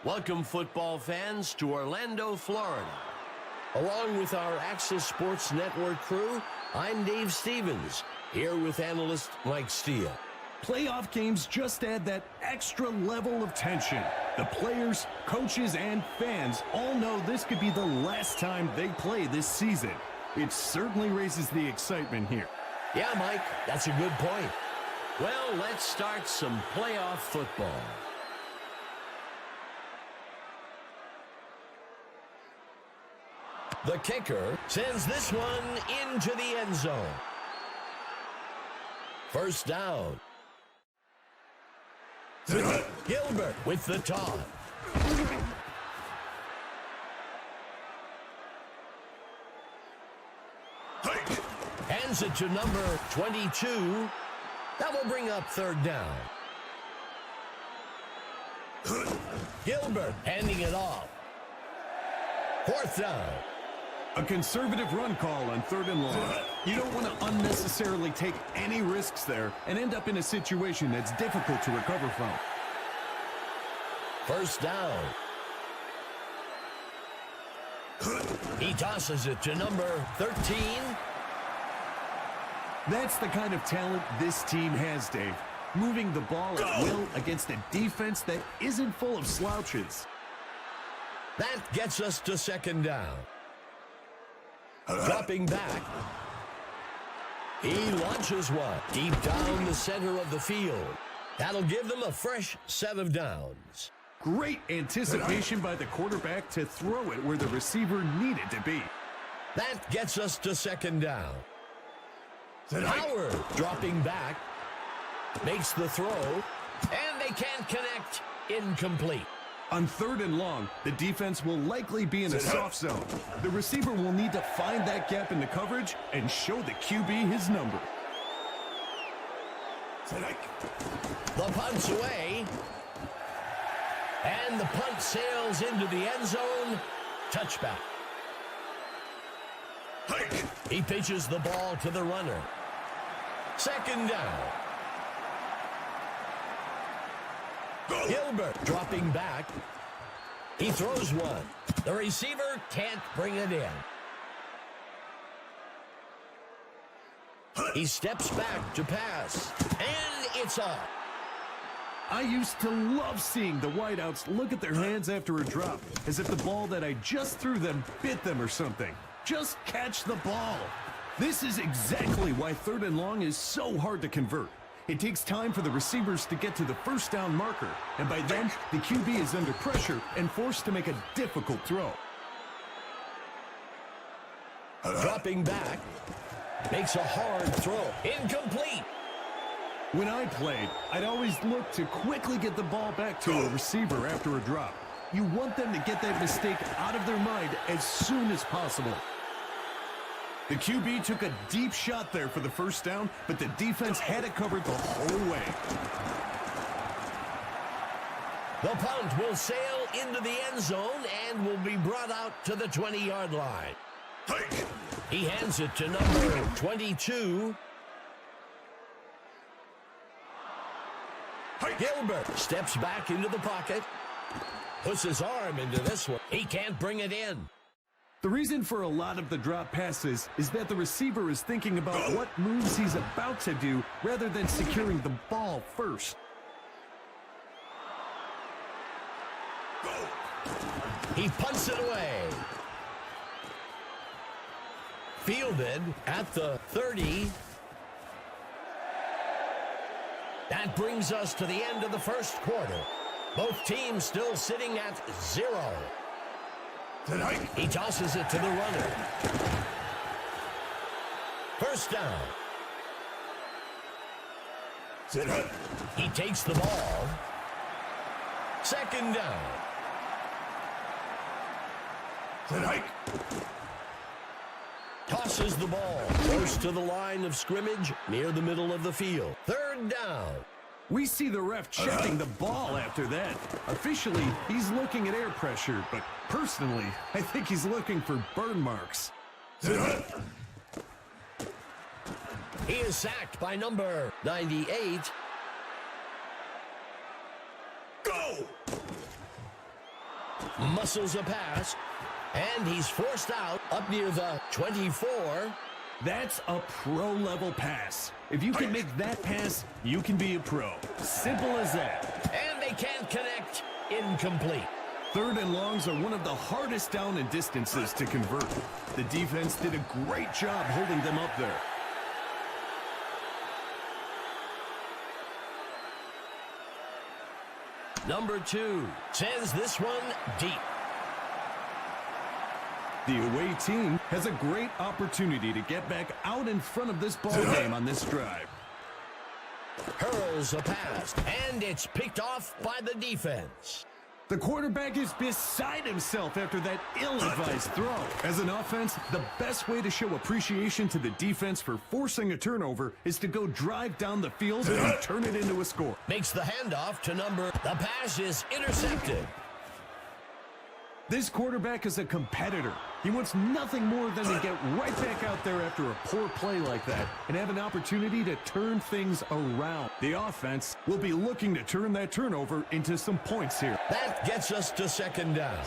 Welcome, football fans, to Orlando, Florida. Along with our Access Sports Network crew, I'm Dave Stevens, here with analyst Mike Steele. Playoff games just add that extra level of tension. The players, coaches, and fans all know this could be the last time they play this season. It certainly raises the excitement here. Yeah, Mike, that's a good point. Well, let's start some playoff football. The kicker sends this one into the end zone. First down. Gilbert with the toss. Hands it to number 22. That will bring up third down. Gilbert handing it off. Fourth down. A conservative run call on third and long. You don't want to unnecessarily take any risks there and end up in a situation that's difficult to recover from. First down. He tosses it to number 13. That's the kind of talent this team has, Dave. Moving the ball at will against a defense that isn't full of slouches. That gets us to second down. Dropping back. He launches one deep down the center of the field. That'll give them a fresh set of downs. Great anticipation by the quarterback to throw it where the receiver needed to be. That gets us to second down. Howard dropping back. Makes the throw. And they can't connect. Incomplete. On third and long, the defense will likely be in a soft zone. The receiver will need to find that gap in the coverage and show the QB his number. The punt's away. And the punt sails into the end zone. Touchback. He pitches the ball to the runner. Second down. Gilbert dropping back. He throws one. The receiver can't bring it in. He steps back to pass. And it's off. I used to love seeing the wideouts look at their hands after a drop, as if the ball that I just threw them bit them or something. Just catch the ball. This is exactly why third and long is so hard to convert. It takes time for the receivers to get to the first down marker, and by then, the QB is under pressure and forced to make a difficult throw. Dropping back, makes a hard throw. Incomplete. When I played, I'd always look to quickly get the ball back to a receiver after a drop. You want them to get that mistake out of their mind as soon as possible. The QB took a deep shot there for the first down, but the defense had it covered the whole way. The punt will sail into the end zone and will be brought out to the 20-yard line. He hands it to number 22. Gilbert steps back into the pocket. Puts his arm into this one. He can't bring it in. The reason for a lot of the drop passes is that the receiver is thinking about what moves he's about to do rather than securing the ball first. He punts it away. Fielded at the 30. That brings us to the end of the first quarter. Both teams still sitting at 0. He tosses it to the runner. First down. He takes the ball. Second down. Tosses the ball close to the line of scrimmage near the middle of the field. Third down. We see the ref checking the ball after that. Officially, he's looking at air pressure, but personally, I think he's looking for burn marks. He is sacked by number 98. Go! muscles a pass, and he's forced out up near the 24. That's a pro-level pass. If you can make that pass, you can be a pro. Simple as that. And they can't connect. Incomplete. 3rd and longs are one of the hardest down and distances to convert. The defense did a great job holding them up there. Number 2 sends this one deep. The away team has a great opportunity to get back out in front of this ball game on this drive. Hurls a pass, and it's picked off by the defense. The quarterback is beside himself after that ill-advised throw. As an offense, the best way to show appreciation to the defense for forcing a turnover is to go drive down the field and turn it into a score. Makes the handoff to number. The pass is intercepted. This quarterback is a competitor. He wants nothing more than to get right back out there after a poor play like that and have an opportunity to turn things around. The offense will be looking to turn that turnover into some points here. That gets us to 2nd down.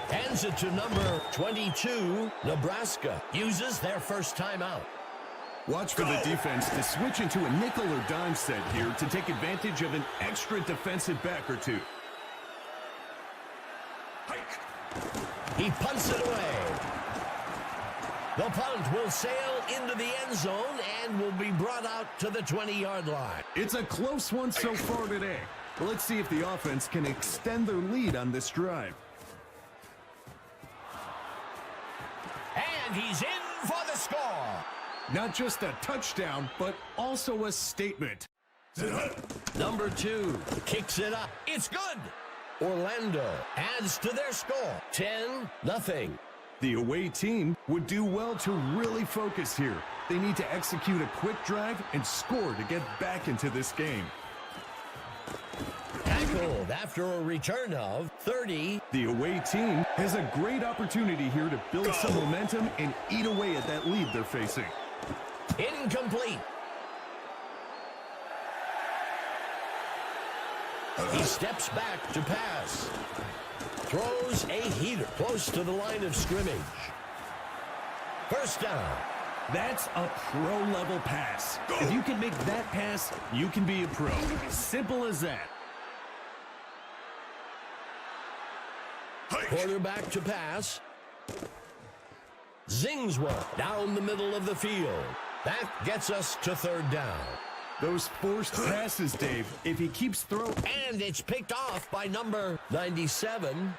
Hands it to number 22. Nebraska uses their first timeout. Watch for the defense to switch into a nickel or dime set here to take advantage of an extra defensive back or two. He punts it away. The punt will sail into the end zone and will be brought out to the 20-yard line. It's a close one so far today. Let's see if the offense can extend their lead on this drive. And he's in for the score. Not just a touchdown, but also a statement. Number 2 kicks it up. It's good. Orlando adds to their score, 10-0. The away team would do well to really focus here. They need to execute a quick drive and score to get back into this game. Tackled after a return of 30. The away team has a great opportunity here to build some momentum and eat away at that lead they're facing. Incomplete. He steps back to pass. Throws a heater close to the line of scrimmage. First down. That's a pro-level pass. If you can make that pass, you can be a pro. Simple as that. Quarterback to pass. Zings one down the middle of the field. That gets us to 3rd down. Those forced passes, Dave, if he keeps throwing. And it's picked off by number 97.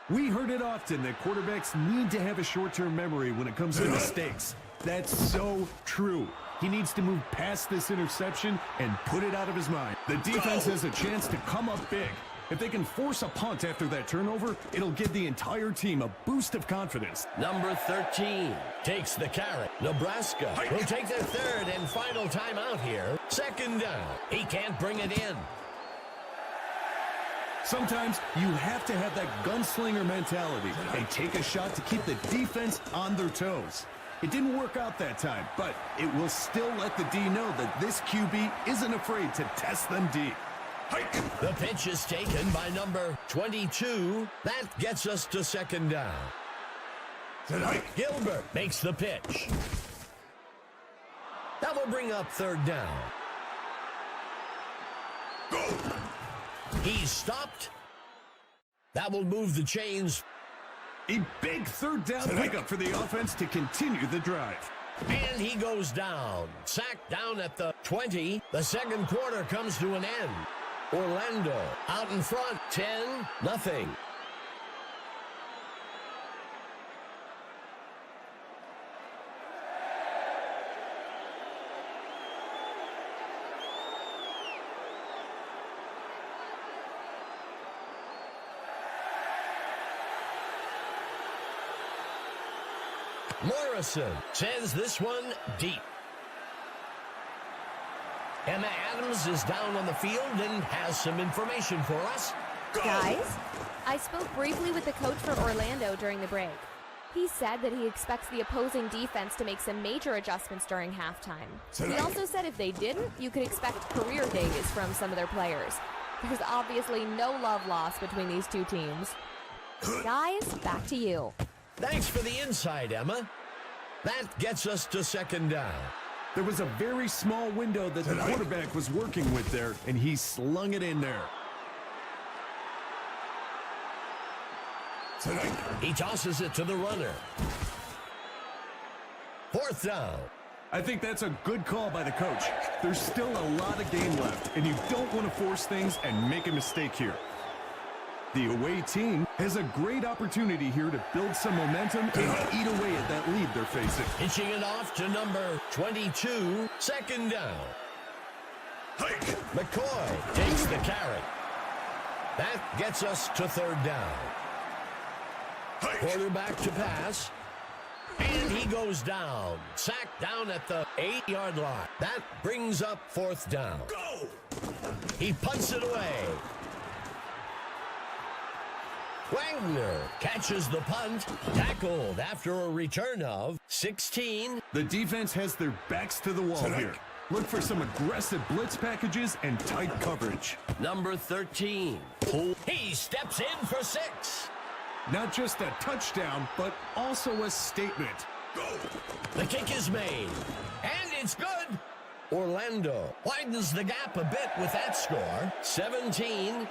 We heard it often that quarterbacks need to have a short-term memory when it comes to mistakes. That's so true. He needs to move past this interception and put it out of his mind. The defense has a chance to come up big. If they can force a punt after that turnover, it'll give the entire team a boost of confidence. Number 13 takes the carry. Nebraska will take their 3rd and final timeout here. 2nd down. He can't bring it in. Sometimes you have to have that gunslinger mentality and take a shot to keep the defense on their toes. It didn't work out that time, but it will still let the D know that this QB isn't afraid to test them deep. The pitch is taken by number 22. That gets us to 2nd down. Gilbert makes the pitch. That will bring up 3rd down. He's stopped. That will move the chains. A big 3rd down pickup for the offense to continue the drive. And he goes down. Sacked down at the 20. The 2nd quarter comes to an end. Orlando out in front, 10-0. Morrison sends this one deep. Emma Adams is down on the field and has some information for us. Guys, I spoke briefly with the coach for Orlando during the break. He said that he expects the opposing defense to make some major adjustments during halftime. He also said if they didn't, you could expect career days from some of their players. There's obviously no love lost between these two teams. Guys, back to you. Thanks for the insight, Emma. That gets us to second down. There was a very small window that the quarterback was working with there, and he slung it in there. He tosses it to the runner. Fourth down. I think that's a good call by the coach. There's still a lot of game left, and you don't want to force things and make a mistake here. The away team has a great opportunity here to build some momentum and eat away at that lead they're facing. Pitching it off to number 22, second down. McCoy takes the carry. That gets us to third down. Quarterback to pass. And he goes down. Sacked down at the 8-yard line. That brings up fourth down. He punts it away. Wagner catches the punt. Tackled after a return of 16. The defense has their backs to the wall here. Look for some aggressive blitz packages and tight coverage. Number 13. He steps in for 6. Not just a touchdown, but also a statement. The kick is made, and it's good. Orlando widens the gap a bit with that score, 17-0.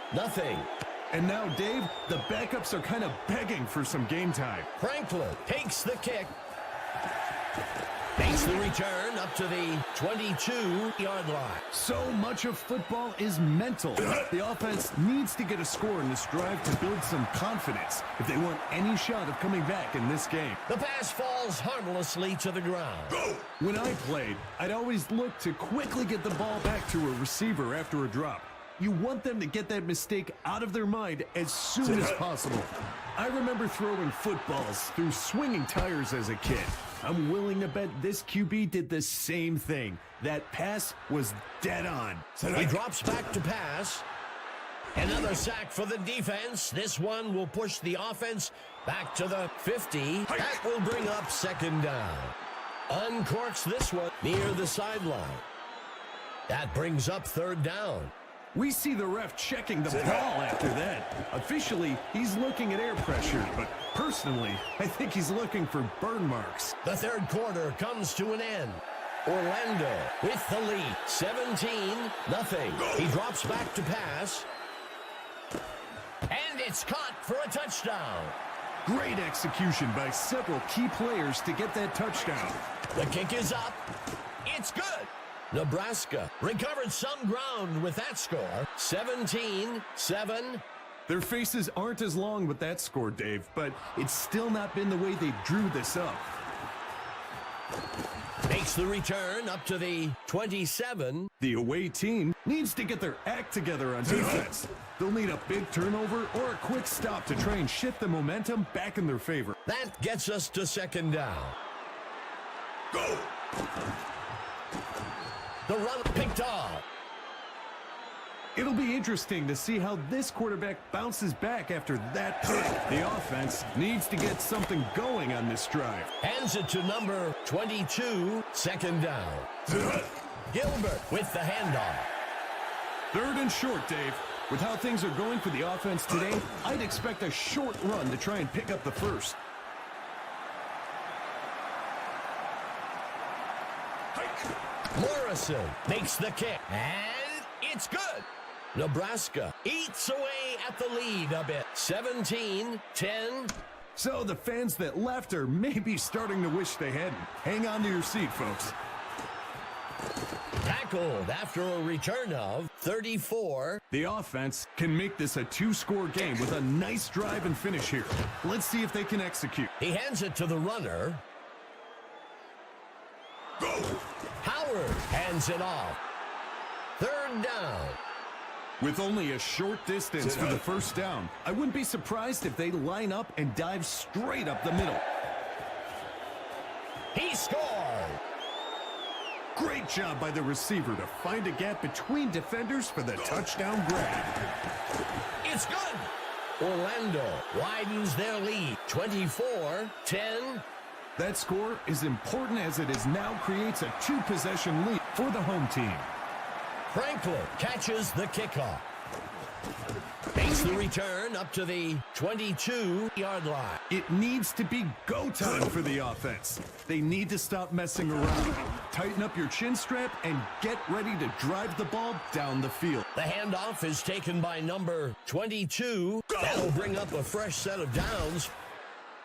And now, Dave, the backups are kind of begging for some game time. Franklin takes the kick. Makes the return up to the 22-yard line. So much of football is mental. The offense needs to get a score in this drive to build some confidence if they want any shot of coming back in this game. The pass falls harmlessly to the ground. When I played, I'd always look to quickly get the ball back to a receiver after a drop. You want them to get that mistake out of their mind as soon as possible. I remember throwing footballs through swinging tires as a kid. I'm willing to bet this QB did the same thing. That pass was dead on. He drops back to pass. Another sack for the defense. This one will push the offense back to the 50. That will bring up second down. Uncorks this one near the sideline. That brings up third down. We see the ref checking the ball after that. Officially, he's looking at air pressure, but personally, I think he's looking for burn marks. The third quarter comes to an end. Orlando with the lead, 17-0. He drops back to pass. And it's caught for a touchdown. Great execution by several key players to get that touchdown. The kick is up. It's good. Nebraska recovered some ground with that score, 17-7. Their faces aren't as long with that score, Dave, but it's still not been the way they drew this up. Makes the return up to the 27. The away team needs to get their act together on defense. They'll need a big turnover or a quick stop to try and shift the momentum back in their favor. That gets us to second down. Go! The run picked off. It'll be interesting to see how this quarterback bounces back after that pick. The offense needs to get something going on this drive. Hands it to number 22, second down. Gilbert with the handoff. Third and short, Dave. With how things are going for the offense today, I'd expect a short run to try and pick up the first. Morrison makes the kick, and it's good. Nebraska eats away at the lead a bit, 17-10. So the fans that left are maybe starting to wish they hadn't. Hang on to your seat, folks. Tackled after a return of 34. The offense can make this a two-score game with a nice drive and finish here. Let's see if they can execute. He hands it to the runner. Go! Howard hands it off. Third down. With only a short distance for the first down, I wouldn't be surprised if they line up and dive straight up the middle. He scored! Great job by the receiver to find a gap between defenders for the touchdown grab. It's good! Orlando widens their lead, 24-10. That score, as important as it is now, creates a two-possession lead for the home team. Franklin catches the kickoff. Makes the return up to the 22-yard line. It needs to be go time for the offense. They need to stop messing around. Tighten up your chin strap and get ready to drive the ball down the field. The handoff is taken by number 22. That'll bring up a fresh set of downs.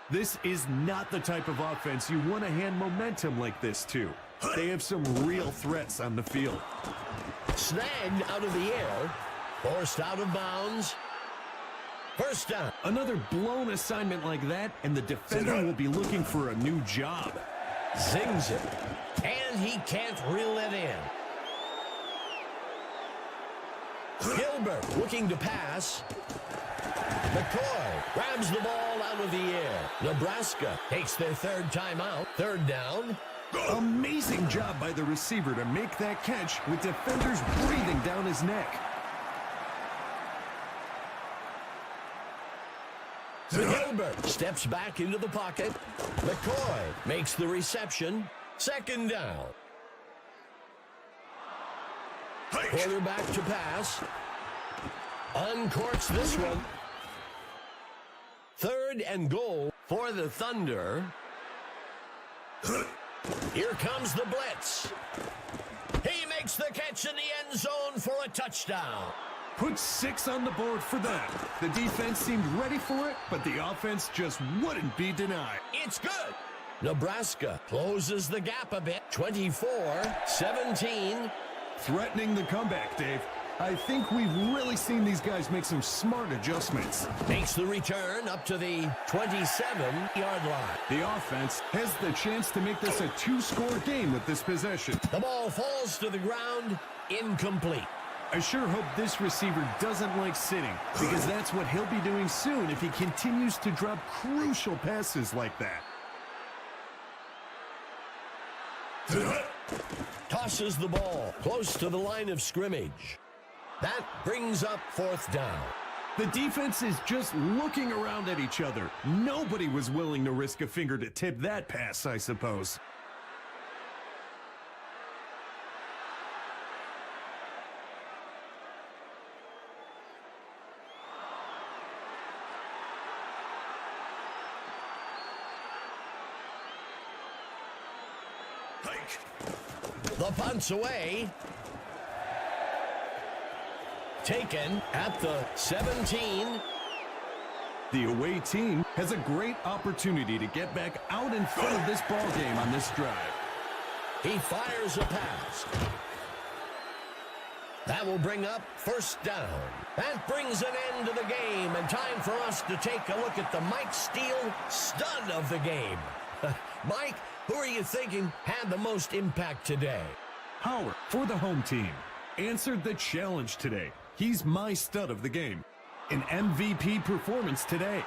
This is not the type of offense you want to hand momentum like this to. They have some real threats on the field. Snagged out of the air. Forced out of bounds. First down. Another blown assignment like that, and the defender will be looking for a new job. Zings it. And he can't reel it in. Gilbert looking to pass. McCoy grabs the ball out of the air. Nebraska takes their third timeout. Third down. Amazing job by the receiver to make that catch with defenders breathing down his neck. Gilbert steps back into the pocket. McCoy makes the reception. Second down. Quarterback to pass. Uncorks this one. Third and goal for the Thunder. Here comes the blitz. He makes the catch in the end zone for a touchdown. Put 6 on the board for them. The defense seemed ready for it, but the offense just wouldn't be denied. It's good. Nebraska closes the gap a bit. 24-17. Threatening the comeback, Dave. I think we've really seen these guys make some smart adjustments. Makes the return up to the 27-yard line. The offense has the chance to make this a 2-score game with this possession. The ball falls to the ground. Incomplete. I sure hope this receiver doesn't like sitting, because that's what he'll be doing soon if he continues to drop crucial passes like that. Tosses the ball close to the line of scrimmage. That brings up fourth down. The defense is just looking around at each other. Nobody was willing to risk a finger to tip that pass, I suppose. The punt's away. Taken at the 17. The away team has a great opportunity to get back out in front of this ball game on this drive. He fires a pass. That will bring up first down. That brings an end to the game, and time for us to take a look at the Mike Steele stud of the game. Mike, who are you thinking had the most impact today? Howard, for the home team, answered the challenge today. He's my stud of the game. An MVP performance today.